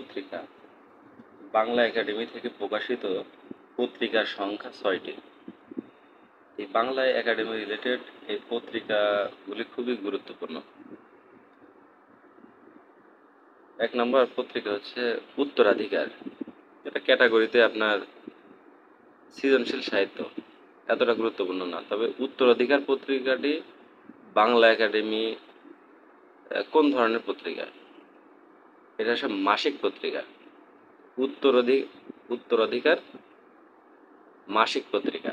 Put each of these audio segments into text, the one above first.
পত্রিকা। বাংলা একাডেমি থেকে প্রকাশিত পত্রিকার সংখ্যা ৬টি। এই বাংলা একাডেমি রিলেটেড এই পত্রিকাগুলি খুবই গুরুত্বপূর্ণ। ১ নম্বর পত্রিকা হচ্ছে উত্তরাধিকার। এটা ক্যাটাগরিতে আপনার সৃজনশীল সাহিত্য, এতটা গুরুত্বপূর্ণ না। তবে উত্তরাধিকার পত্রিকাটি বাংলা একাডেমি কোন ধরনের পত্রিকা? এটা হচ্ছে মাসিক পত্রিকা। উত্তরাধিকার মাসিক পত্রিকা।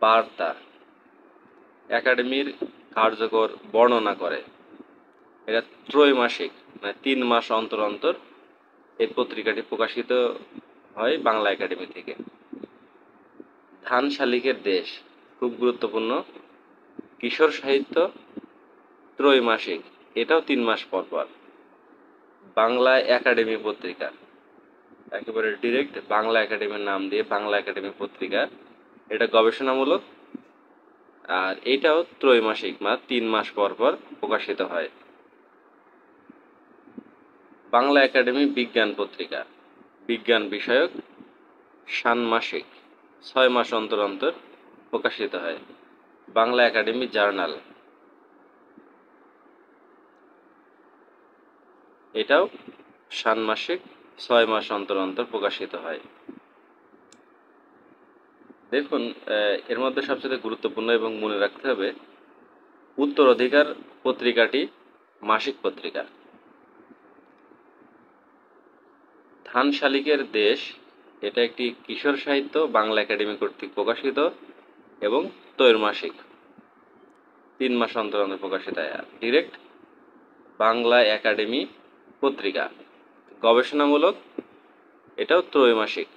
বার্তা একাডেমির কার্যকর বর্ণনা করে। এটা ত্রৈমাসিক, মানে ৩ মাস অন্তর অন্তর এই পত্রিকাটি প্রকাশিত হয় বাংলা একাডেমি থেকে। ধান শালিকের দেশ খুব গুরুত্বপূর্ণ। কিশোর সাহিত্য ত্রৈমাসিক, এটাও ৩ মাস পর পর। বাংলা একাডেমি পত্রিকা, একেবারে ডিরেক্ট বাংলা একাডেমির নাম দিয়ে বাংলা একাডেমি পত্রিকা, এটা গবেষণামূলক, আর এটাও ত্রৈমাসিক, মানে ৩ মাস পর পর প্রকাশিত হয়। বাংলা একাডেমি বিজ্ঞান পত্রিকা, বিজ্ঞান বিষয়ক, ষান্মাসিক, ৬ মাস অন্তর অন্তর প্রকাশিত হয়। বাংলা একাডেমি জার্নাল, এটাও ষান্মাসিক, ৬ মাস অন্তর অন্তর প্রকাশিত হয়। দেখুন, এর মধ্যে সবচেয়ে গুরুত্বপূর্ণ এবং মনে রাখতে হবে, উত্তরাধিকার পত্রিকাটি মাসিক পত্রিকা। ধান শালিকের দেশ, এটা একটি কিশোর সাহিত্য, বাংলা একাডেমি কর্তৃক প্রকাশিত এবং ত্রৈমাসিক, ৩ মাস অন্তর অন্তর প্রকাশিত হয়। ডিরেক্ট বাংলা একাডেমি পত্রিকা, গবেষণামূলক, এটাও ত্রৈমাসিক।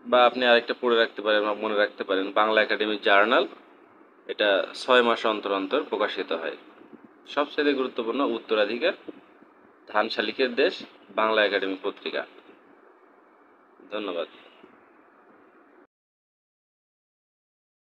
বা আপনি আরেকটা পড়ে রাখতে পারেন বা মনে রাখতে পারেন, বাংলা একাডেমি জার্নাল, এটা ৬ মাস অন্তর অন্তর প্রকাশিত হয়। সবচেয়ে গুরুত্বপূর্ণ উত্তরাধিকার, ধান শালিকের দেশ, বাংলা একাডেমি পত্রিকা। ধন্যবাদ।